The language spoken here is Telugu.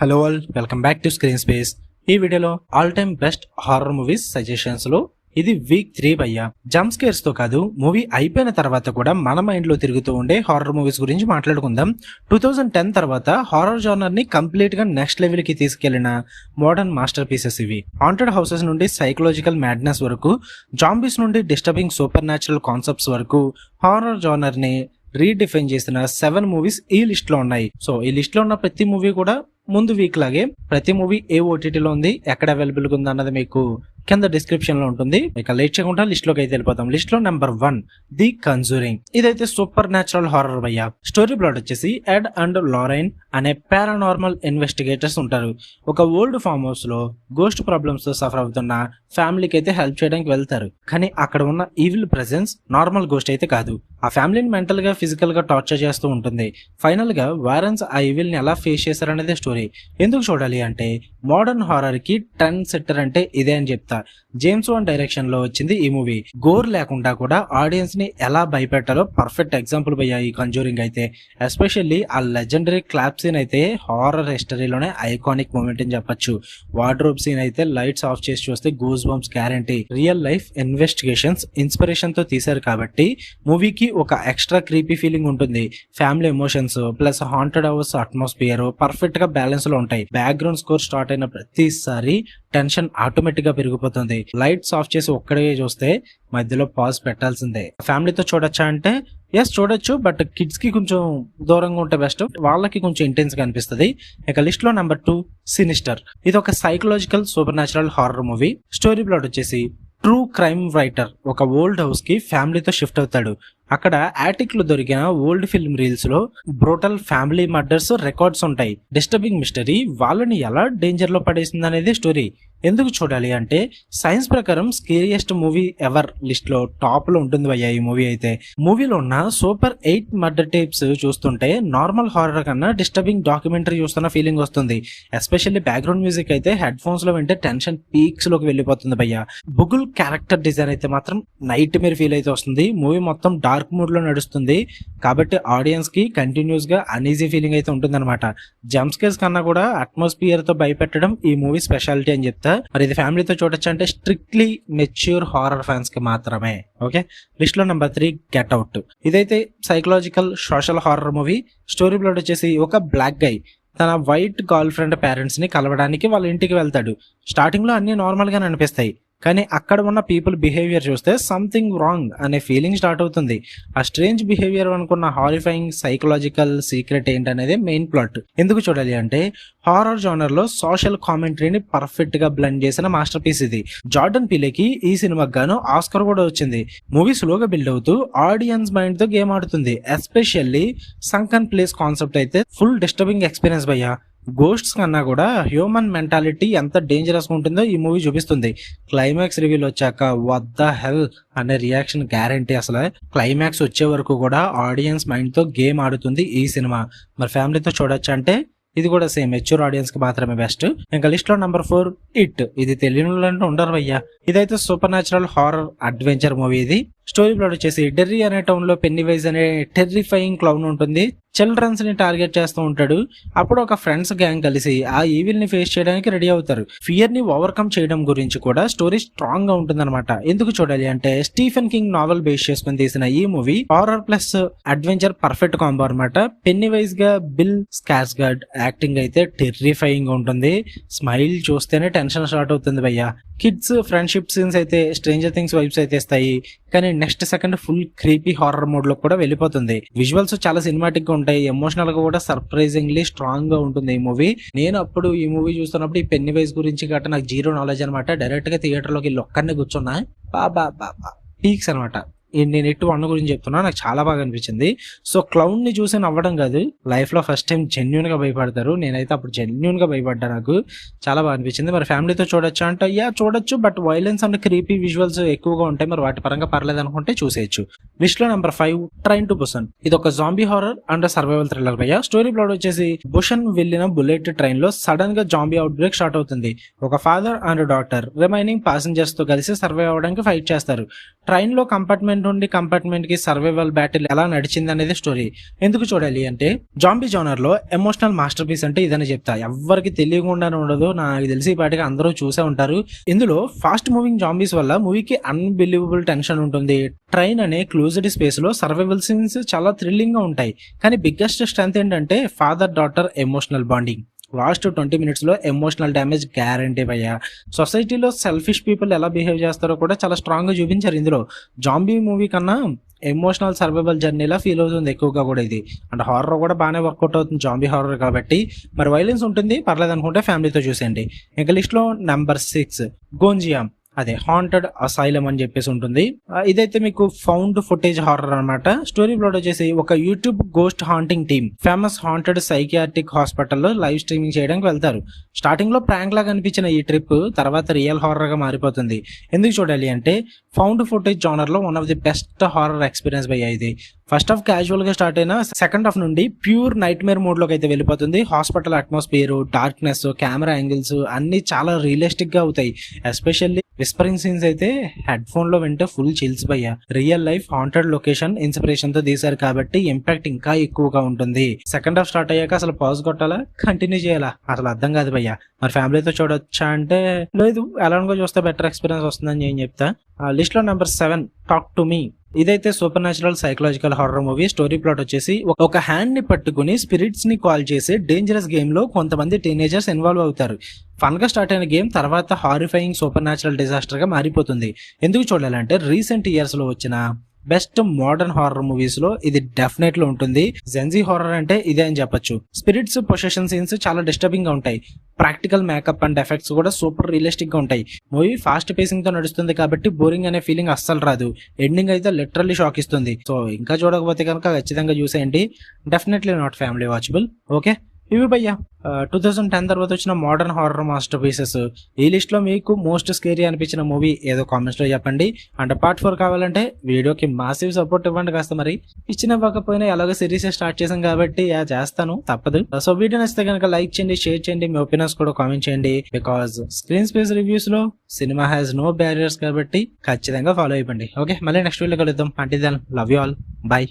Hello all, welcome back to screen space. ఈ వీడియోలో all time best horror movies suggestions లో ఇది వీక్ 3 భయ్యా. జంప్ స్కేర్స్ తో కాదు, మూవీ అయిపోయిన తర్వాత కూడా మన మైండ్ లో తిరుగుతూ ఉండే హారర్ మూవీస్ గురించి మాట్లాడుకుందాం. 2010 తర్వాత హారర్ జానర్ ని కంప్లీట్ గా నెక్స్ట్ లెవెల్ కి తీసుకెళ్లిన మోడర్న్ మాస్టర్ పీసెస్ ఇవి. హాంటెడ్ హౌసెస్ నుండి సైకలాజికల్ మ్యాడ్నెస్ వరకు, జాంబీస్ నుండి డిస్టర్బింగ్ సూపర్ న్యాచురల్ కాన్సెప్ట్స్ వరకు హారర్ జానర్ ని రీడిఫైన్ చేసిన 7 మూవీస్ ఈ లిస్ట్ లో ఉన్నాయి. సో ఈ లిస్ట్ లో ఉన్న ప్రతి మూవీ కూడా ముందు వీక్ లాగే ప్రతి మూవీ ఏ ఓటీటీలో ఉంది, ఎక్కడ అవైలబుల్ గా ఉంది అన్నది మీకు కింద డిస్క్రిప్షన్ లో ఉంటుంది. ఇక లేట్ చేయకుండా లిస్ట్ లోకి అయితే వెళ్ళిపోతాం. లిస్ట్ లో నెంబర్ 1 ది కన్జూరింగ్. ఇదైతే సూపర్ న్యాచురల్ హారర్ భయ్యా. స్టోరీ ప్లాట్ వచ్చేసి ఎడ్ అండ్ లారెన్ అనే పారానార్మల్ ఇన్వెస్టిగేటర్స్ ఉంటారు. ఒక ఓల్డ్ ఫార్మ్ హౌస్ లో గోస్ట్ ప్రాబ్లమ్స్ తో సఫర్ అవుతున్న ఫ్యామిలీకి అయితే హెల్ప్ చేయడానికి వెళ్తారు. కానీ అక్కడ ఉన్న ఈవిల్ ప్రెసెన్స్ నార్మల్ గోస్ట్ అయితే కాదు. ఆ ఫ్యామిలీని మెంటల్ గా ఫిజికల్ గా టార్చర్ చేస్తూ ఉంటుంది. ఫైనల్ గా వారెన్స్ ఆ ఈవిల్ ని ఎలా ఫేస్ చేశారనేదే స్టోరీ. ఎందుకు చూడాలి అంటే మోడర్న్ హారర్ కి ట్రెండ్ సెట్టర్ అంటే ఇదే అని చెప్తా. జేమ్స్ వాన్ డైరెక్షన్ లో వచ్చింది ఈ మూవీ. గోర్ లేకుండా కూడా ఆడియన్స్ ని ఎలా భయపెట్టాలో పర్ఫెక్ట్ ఎగ్జాంపుల్ భయ్యా ఈ కన్జూరింగ్ అయితే. ఎస్పెషల్లీ ఆ లెజెండరీ క్లాప్ సీన్ అయితే హారర్ హిస్టరీలోనే ఐకానిక్ మూమెంట్ అని చెప్పొచ్చు. వార్డ్రోబ్ సీన్ అయితే లైట్స్ ఆఫ్ చేసి చూస్తే goose bumps guarantee. Real life investigations inspiration తో తీశారు కాబట్టి మూవీకి ఒక ఎక్స్ట్రా క్రీపీ ఫీలింగ్ ఉంటుంది. Family emotions plus haunted house atmosphere perfect గా బ్యాలెన్స్ లో ఉంటాయి. బ్యాక్గ్రౌండ్ స్కోర్ స్టార్ట్ అయిన ప్రతిసారి టెన్షన్ ఆటోమేటిక్ గా పెరిగిపోతుంది. లైట్స్ ఆఫ్ చేసి ఒక్కడే చూస్తే మధ్యలో పాజ్ పెట్టాల్సిందే. ఫ్యామిలీతో చూడొచ్చా అంటే ఎస్ చూడొచ్చు, బట్ కిడ్స్ కి కొంచెం దూరంగా ఉంటే బెస్ట్. వాళ్ళకి కొంచెం ఇంటెన్స్ గా అనిపిస్తుంది. ఇక లిస్ట్ లో నెంబర్ 2 సినిస్టర్. ఇది ఒక psychological super natural horror movie. Story plot వచ్చేసి ట్రూ క్రైమ్ రైటర్ ఒక ఓల్డ్ హౌస్ కి ఫ్యామిలీతో షిఫ్ట్ అవుతాడు. అక్కడ యాటిక్ లో దొరికిన ఓల్డ్ ఫిల్మ్ రీల్స్ లో బ్రూటల్ ఫ్యామిలీ మర్డర్స్ రికార్డ్స్ ఉంటాయి. డిస్టర్బింగ్ మిస్టరీ వాళ్ళని ఎలా డేంజర్ లో పడేసింది అనేది స్టోరీ. ఎందుకు చూడాలి అంటే సైన్స్ ప్రకారం స్కేరియస్ట్ మూవీ ఎవర్ లిస్ట్ లో టాప్ లో ఉంటుంది భయ్యా ఈ మూవీ అయితే. మూవీలో ఉన్న సూపర్ 8 మర్డర్ టేప్స్ చూస్తుంటే నార్మల్ హారర్ కన్నా డిస్టర్బింగ్ డాక్యుమెంటరీ చూస్తున్న ఫీలింగ్ వస్తుంది. ఎస్పెషల్లీ బ్యాక్గ్రౌండ్ మ్యూజిక్ అయితే హెడ్ ఫోన్స్ లో వింటే టెన్షన్ పీక్స్ లోకి వెళ్ళిపోతుంది భయ్యా. బుగుల్ క్యారెక్టర్ డిజైన్ అయితే మాత్రం నైట్ మేర్ ఫీల్ అయితే వస్తుంది. మూవీ మొత్తం డార్క్ మూడ్ లో నడుస్తుంది కాబట్టి ఆడియన్స్ కి కంటిన్యూస్ గా అన్ఈజీ ఫీలింగ్ అయితే ఉంటుంది అనమాట. జంప్ స్కేర్స్ కన్నా కూడా అట్మాస్ఫియర్ తో భయపెట్టడం ఈ మూవీ స్పెషాలిటీ అని చెప్తా. మరి ఇది ఫ్యామిలీతో చూడొచ్చు అంటే స్ట్రిక్ట్లీ మెచ్యూర్ హారర్ ఫ్యాన్స్ కి మాత్రమే. ఓకే, లిస్ట్ లో నెంబర్ 3 గెట్ అవుట్. ఇదైతే psychological social horror movie. Story plot వచ్చేసి ఒక బ్లాక్ గై తన వైట్ గర్ల్ ఫ్రెండ్ పేరెంట్స్ ని కలవడానికి వాళ్ళ ఇంటికి వెళ్తాడు. స్టార్టింగ్ లో అన్ని నార్మల్ గానే అనిపిస్తాయి, కానీ అక్కడ ఉన్న పీపుల్ బిహేవియర్ చూస్తే సంథింగ్ రాంగ్ అనే ఫీలింగ్ స్టార్ట్ అవుతుంది. ఆ స్ట్రేంజ్ బిహేవియర్ అనుకున్న హారిఫైయింగ్ సైకలాజికల్ సీక్రెట్ ఏంటనేది మెయిన్ ప్లాట్. ఎందుకు చూడాలి అంటే హారర్ జానర్ లో సోషల్ కామెంటరీని పర్ఫెక్ట్ గా బ్లెండ్ చేసిన మాస్టర్ పీస్ ఇది. జార్డన్ పీలేకి ఈ సినిమాకి గాను ఆస్కర్ కూడా వచ్చింది. మూవీ స్లోగా బిల్డ్ అవుతూ ఆడియన్స్ మైండ్ తో గేమ్ ఆడుతుంది. ఎస్పెషల్లీ సంకన్ ప్లేస్ కాన్సెప్ట్ అయితే ఫుల్ డిస్టర్బింగ్ ఎక్స్పీరియన్స్ భయ్యా. గోస్ట్స్ కన్నా కూడా హ్యూమన్ మెంటాలిటీ ఎంత డేంజరస్ గా ఉంటుందో ఈ మూవీ చూపిస్తుంది. క్లైమాక్స్ రివీల్ వచ్చాక వాట్ ద హెల్ అనే రియాక్షన్ గ్యారంటీ. అసలు క్లైమాక్స్ వచ్చే వరకు కూడా ఆడియన్స్ మైండ్ తో గేమ్ ఆడుతుంది ఈ సినిమా. మరి ఫ్యామిలీతో చూడొచ్చు అంటే ఇది కూడా సేమ్ మెచ్యూర్ ఆడియన్స్ కి మాత్రమే బెస్ట్. ఇంకా లిస్ట్ లో నెంబర్ 4 ఇట్. ఇది తెలియని ఉండరు భయ్యా. ఇదైతే super natural horror adventure movie. ఇది స్టోరీ ప్లాట్ వచ్చేసి డెర్రీ అనే టౌన్ లో పెన్నీవైజ్ అనే టెర్రిఫైయింగ్ క్లౌన్ ఉంటుంది. చిల్డ్రన్స్ ని టార్గెట్ చేస్తూ ఉంటాడు. అప్పుడు ఒక ఫ్రెండ్స్ గ్యాంగ్ కలిసి ఆ ఈవిల్ ని ఫేస్ చేయడానికి రెడీ అవుతారు. ఫియర్ ని ఓవర్కమ్ చేయడం గురించి కూడా స్టోరీ స్ట్రాంగ్ గా ఉంటుంది అనమాట. ఎందుకు చూడాలి అంటే స్టీఫెన్ కింగ్ నావెల్ బేస్ చేసుకుని తీసిన ఈ movie horror plus adventure perfect combo అనమాట. పెన్నీవైజ్ గా బిల్ స్కార్స్గార్డ్ యాక్టింగ్ అయితే టెర్రిఫైయింగ్ గా ఉంటుంది. స్మైల్ చూస్తేనే టెన్షన్ స్టార్ట్ అవుతుంది భయ్యా. కిడ్స్ ఫ్రెండ్షిప్ సీన్స్ అయితే స్ట్రేంజర్ థింగ్స్ వైబ్స్ అయితే ఇస్తాయి, కానీ next second full creepy horror mode లో కూడా వెళ్ళిపోతుంది. విజువల్స్ చాలా సినిమాటిక్ గా ఉంటాయి. ఎమోషనల్ గా కూడా సర్ప్రైజింగ్లీ స్ట్రాంగ్ గా ఉంటుంది ఈ మూవీ. నేను అప్పుడు ఈ మూవీ చూస్తున్నప్పుడు ఈ పెన్నీవైజ్ గురించి గట్రా నాకు జీరో నాలెడ్జ్ అనమాట. డైరెక్ట్ గా థియేటర్ లోకి వెళ్ళి ఒక్కడిని కూర్చున్నా. బాబా పీక్స్ అనమాట. నేను ఎటు అన్న గురించి చెప్తున్నా, నాకు చాలా బాగా అనిపించింది. సో క్లౌన్ ని చూసి నవ్వడం కాదు, లైఫ్ లో ఫస్ట్ టైం జెన్యున్ గా భయపడతారు. నేనైతే అప్పుడు జెన్యున్ గా భయపడ్డా, నాకు చాలా బాగా అనిపించింది. మరి ఫ్యామిలీతో చూడొచ్చు అంటే చూడొచ్చు, but violence and creepy visuals ఎక్కువగా ఉంటాయి. మరి వాటి పరంగా పర్లేదు అనుకుంటే చూసేయచ్చు. లిస్ట్ లో నెంబర్ 5 ట్రైన్ టు బుసన్. ఇది ఒక zombie horror and survival thriller భయ్యా. స్టోరీ ప్లాట్ వచ్చేసి బుషన్ వెళ్లిన బుల్లెట్ ట్రైన్ లో సడన్ గా జాంబీ అవుట్ బ్రేక్ స్టార్ట్ అవుతుంది. ఒక father and daughter remaining passengers తో కలిసి సర్వైవ్ అవడానికి ఫైట్ చేస్తారు. ట్రైన్ లో కంపార్ట్మెంట్ నుండి కంపార్ట్మెంట్ కి సర్వైవల్ బ్యాటిల్ ఎలా నడిచింది అనేది స్టోరీ. ఎందుకు చూడాలి అంటే జాంబీ జోనర్ లో ఎమోషనల్ మాస్టర్ పీస్ అంటే ఇదని చెప్తా. ఎవరికి తెలియకుండానే ఉండదు, నాకు తెలిసి పాటిగా అందరూ చూసే ఉంటారు. ఇందులో ఫాస్ట్ మూవింగ్ జాంబీస్ వల్ల మూవీకి అన్బిలీవబుల్ టెన్షన్ ఉంటుంది. ట్రైన్ అనే క్లోజ్డ్ స్పేస్ లో సర్వైవల్ సీన్స్ చాలా థ్రిల్లింగ్ గా ఉంటాయి. కానీ బిగ్గెస్ట్ స్ట్రెంత్ ఏంటంటే father daughter emotional bonding. Last 20 minutes లో ఎమోషనల్ డ్యామేజ్ గ్యారంటీ భయ్యా. సొసైటీలో సెల్ఫిష్ పీపుల్ ఎలా బిహేవ్ చేస్తారో కూడా చాలా స్ట్రాంగ్ గా చూపించారు ఇందులో. జాంబీ మూవీ కన్నా ఎమోషనల్ సర్వైవల్ జర్నీలా ఫీల్ అవుతుంది ఎక్కువగా కూడా ఇది. అండ్ హారర్ కూడా బాగానే వర్కౌట్ అవుతుంది జాంబీ హారర్ కాబట్టి. మరి వైలెన్స్ ఉంటుంది, పర్లేదు అనుకుంటే ఫ్యామిలీతో చూసేయండి. ఇంకా లిస్ట్ లో నెంబర్ 6 గోంజియామ్, అదే హాంటెడ్ అసైలం అని చెప్పేసి ఉంటుంది. ఇదైతే మీకు ఫౌండ్ ఫుటేజ్ హారర్ అనమాట. స్టోరీ ప్లాట్ వచ్చేసి ఒక YouTube ghost haunting team famous haunted psychiatric హాస్పిటల్లో లైవ్ స్ట్రీమింగ్ చేయడానికి వెళ్తారు. స్టార్టింగ్ లో ప్రాంక్ లాగా అనిపించిన ఈ ట్రిప్ తర్వాత రియల్ హారర్ గా మారిపోతుంది. ఎందుకు చూడాలి అంటే ఫౌండ్ ఫుటేజ్ జానర్ లో one of the best horror experience భయ్యా ఇది. ఫస్ట్ హాఫ్ క్యాజువల్ గా స్టార్ట్ అయినా సెకండ్ హాఫ్ నుండి ప్యూర్ నైట్ మేర్ మోడ్ లోకి అయితే వెళ్ళిపోతుంది. Hospital atmosphere, darkness, camera angles అన్ని చాలా రియలిస్టిక్ గా అవుతాయి. ఎస్పెషల్లీ విస్పరింగ్ సీన్స్ అయితే హెడ్ ఫోన్ లో వింటే ఫుల్ చిల్స్ భయ్యా. Real life haunted location inspiration తో తీశారు కాబట్టి ఇంపాక్ట్ ఇంకా ఎక్కువగా ఉంటుంది. సెకండ్ హాఫ్ స్టార్ట్ అయ్యాక అసలు పాజ్ కొట్టాలా కంటిన్యూ చేయాలా అసలు అర్థం కాదు భయ్యా. మరి ఫ్యామిలీతో చూడొచ్చా అంటే లేదు, ఎలాగో చూస్తే బెటర్ ఎక్స్పీరియన్స్ వస్తుందని నేను చెప్తా. లిస్ట్ లో నెంబర్ 7 టాక్ టు మీ. ఇదైతే super natural psychological horror movie. Story plot వచ్చేసి ఒక హ్యాండ్ ని పట్టుకుని స్పిరిట్స్ ని కాల్ చేసే డేంజరస్ గేమ్ లో కొంతమంది టీనేజర్స్ ఇన్వాల్వ్ అవుతారు. ఫన్ గా స్టార్ట్ అయిన గేమ్ తర్వాత హారిఫైయింగ్ సూపర్ న్యాచురల్ డిజాస్టర్ గా మారిపోతుంది. ఎందుకు చూడాలంటే రీసెంట్ ఇయర్స్ లో వచ్చిన బెస్ట్ మోడర్న్ హారర్ మూవీస్ లో ఇది డెఫినెట్ లో ఉంటుంది. జెన్జీ హారర్ అంటే ఇదే అని చెప్పొచ్చు. స్పిరిట్స్, పొసెషన్ సీన్స్ చాలా డిస్టర్బింగ్ గా ఉంటాయి. ప్రాక్టికల్ మేకప్ అండ్ ఎఫెక్ట్స్ కూడా సూపర్ రియలిస్టిక్ గా ఉంటాయి. మూవీ ఫాస్ట్ పేసింగ్ తో నడుస్తుంది కాబట్టి బోరింగ్ అనే ఫీలింగ్ అస్సలు రాదు. ఎండింగ్ అయితే లిటరల్లీ షాక్ ఇస్తుంది. సో ఇంకా చూడకపోతే కనుక ఖచ్చితంగా చూసేయండి. Definitely not family watchable. Okay, ఇవి భయ్యా 2010 తర్వాత వచ్చిన మోడర్న్ హారర్ మాస్టర్ పీసెస్. ఈ లిస్ట్ లో మీకు మోస్ట్ స్కేరీ అనిపించిన మూవీ ఏదో కామెంట్స్ లో చెప్పండి. అండ్ పార్ట్ 4 కావాలంటే వీడియోకి మాసివ్ సపోర్ట్ ఇవ్వండి కాస్త. మరి ఇవ్వకపోయినా ఎలాగో సిరీస్ స్టార్ట్ చేసాం కాబట్టి చేస్తాను, తప్పదు. సో వీడియో నచ్చితే కనుక లైక్ చేయండి, షేర్ చేయండి, మీ ఒపీనియన్స్ కూడా కామెంట్ చేయండి. బికాస్ స్క్రీన్ స్పేస్ రివ్యూస్ లో సినిమా హ్యాస్ నో బ్యారియర్స్ కాబట్టి ఖచ్చితంగా ఫాలో అయిపోండి. ఓకే, మళ్ళీ నెక్స్ట్ వీడియో కలుద్దాం. అంటే then love you all, by.